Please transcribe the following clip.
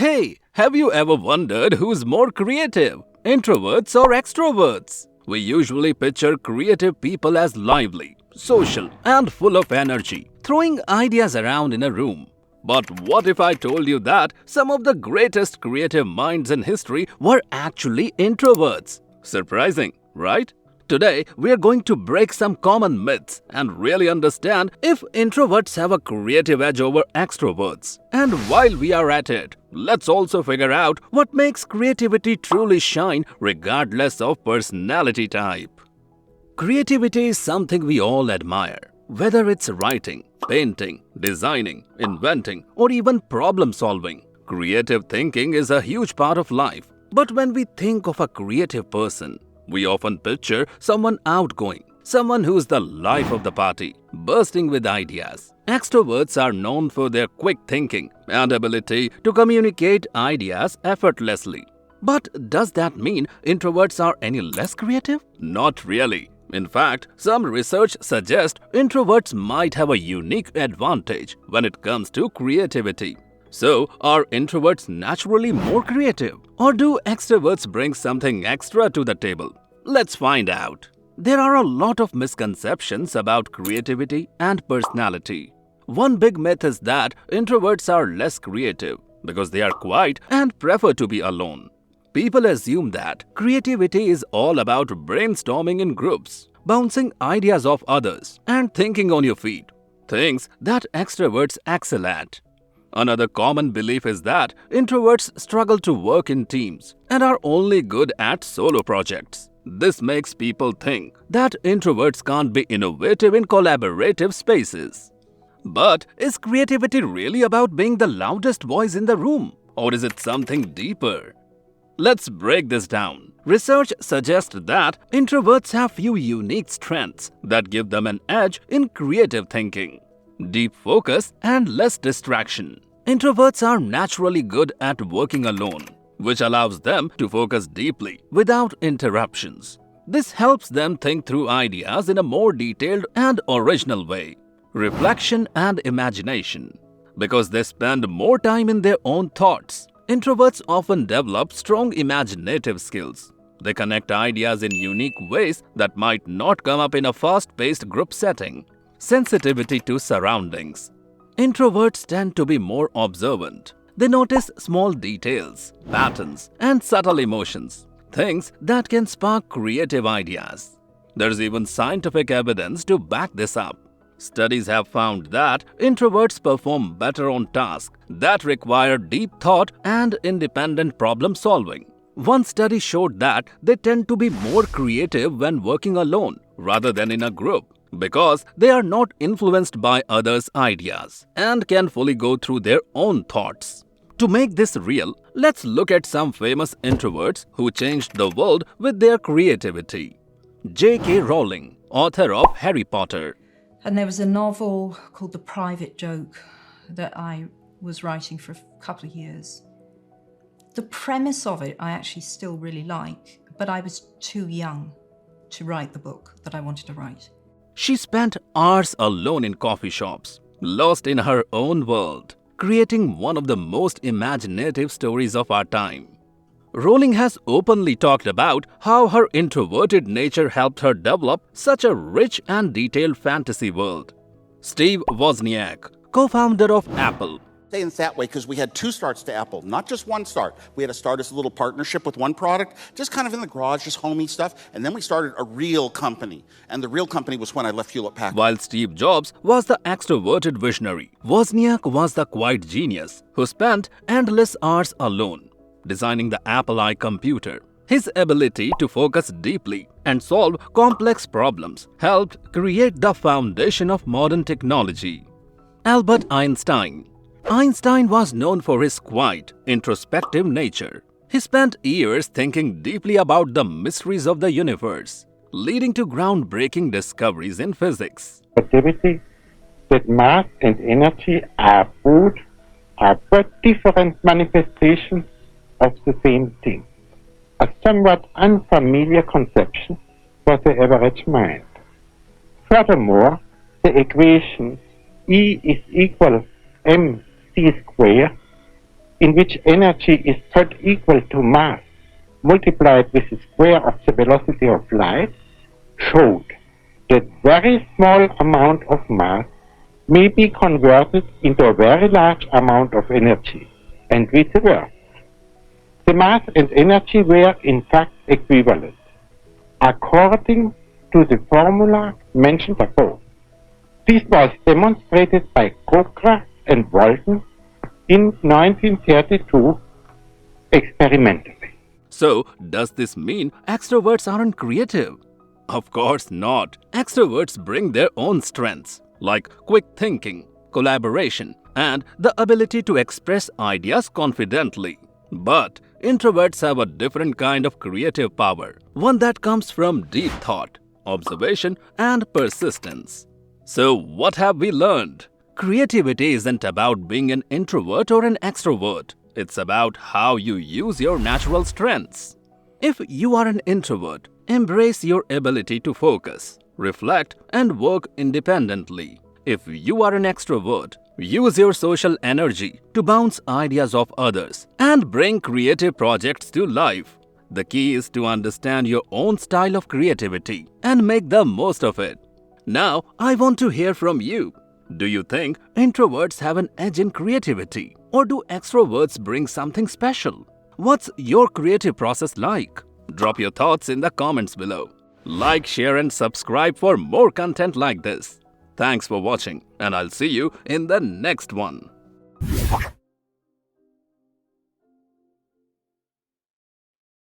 Hey, have you ever wondered who's more creative, introverts or extroverts? We usually picture creative people as lively, social, and full of energy, throwing ideas around in a room. But what if I told you that some of the greatest creative minds in history were actually introverts? Surprising, right? Today, we are going to break some common myths and really understand if introverts have a creative edge over extroverts. And while we are at it, let's also figure out what makes creativity truly shine regardless of personality type. Creativity is something we all admire, whether it's writing, painting, designing, inventing, or even problem solving. Creative thinking is a huge part of life. But when we think of a creative person, we often picture someone outgoing, someone who's the life of the party, bursting with ideas. Extroverts are known for their quick thinking and ability to communicate ideas effortlessly. But does that mean introverts are any less creative? Not really. In fact, some research suggests introverts might have a unique advantage when it comes to creativity. So, are introverts naturally more creative? Or do extroverts bring something extra to the table? Let's find out. There are a lot of misconceptions about creativity and personality. One big myth is that introverts are less creative because they are quiet and prefer to be alone. People assume that creativity is all about brainstorming in groups, bouncing ideas off others, and thinking on your feet, things that extroverts excel at. Another common belief is that introverts struggle to work in teams and are only good at solo projects. This makes people think that introverts can't be innovative in collaborative spaces. But is creativity really about being the loudest voice in the room, or is it something deeper? Let's break this down. Research suggests that introverts have few unique strengths that give them an edge in creative thinking: deep focus and less distraction. Introverts are naturally good at working alone, which allows them to focus deeply without interruptions. This helps them think through ideas in a more detailed and original way. Reflection and imagination. Because they spend more time in their own thoughts, introverts often develop strong imaginative skills. They connect ideas in unique ways that might not come up in a fast-paced group setting. Sensitivity to surroundings. Introverts tend to be more observant. They notice small details, patterns, and subtle emotions, things that can spark creative ideas. There's even scientific evidence to back this up. Studies have found that introverts perform better on tasks that require deep thought and independent problem solving. One study showed that they tend to be more creative when working alone rather than in a group, because they are not influenced by others' ideas and can fully go through their own thoughts. To make this real, let's look at some famous introverts who changed the world with their creativity. J.K. Rowling, author of Harry Potter. And there was a novel called The Private Joke that I was writing for a couple of years. The premise of it I actually still really like, but I was too young to write the book that I wanted to write. She spent hours alone in coffee shops, lost in her own world, creating one of the most imaginative stories of our time. Rowling has openly talked about how her introverted nature helped her develop such a rich and detailed fantasy world. Steve Wozniak, co-founder of Apple. In that way, because we had two starts to Apple, not just one start. We had to start as a little partnership with one product, just kind of in the garage, just homey stuff, and then we started a real company. And the real company was when I left Hewlett-Packard. While Steve Jobs was the extroverted visionary, Wozniak was the quiet genius who spent endless hours alone, designing the Apple I computer. His ability to focus deeply and solve complex problems helped create the foundation of modern technology. Albert Einstein. Einstein was known for his quiet, introspective nature. He spent years thinking deeply about the mysteries of the universe, leading to groundbreaking discoveries in physics. Activity that mass and energy are but different manifestations of the same thing. A somewhat unfamiliar conception for the average mind. Furthermore, the equation E is equal mc squared in which energy is thought equal to mass multiplied with the square of the velocity of light, showed that very small amount of mass may be converted into a very large amount of energy, and vice versa. The mass and energy were in fact equivalent, according to the formula mentioned above. This was demonstrated by Kokra and Walton in 1932 experimentally. So, does this mean extroverts aren't creative? Of course not. Extroverts bring their own strengths, like quick thinking, collaboration, and the ability to express ideas confidently. But introverts have a different kind of creative power, one that comes from deep thought, observation, and persistence. So, what have we learned? Creativity isn't about being an introvert or an extrovert. It's about how you use your natural strengths. If you are an introvert, embrace your ability to focus, reflect, and work independently. If you are an extrovert, use your social energy to bounce ideas off others and bring creative projects to life. The key is to understand your own style of creativity and make the most of it. Now, I want to hear from you. Do you think introverts have an edge in creativity, or do extroverts bring something special? What's your creative process like? Drop your thoughts in the comments below. Like, share, and subscribe for more content like this. Thanks for watching, and I'll see you in the next one.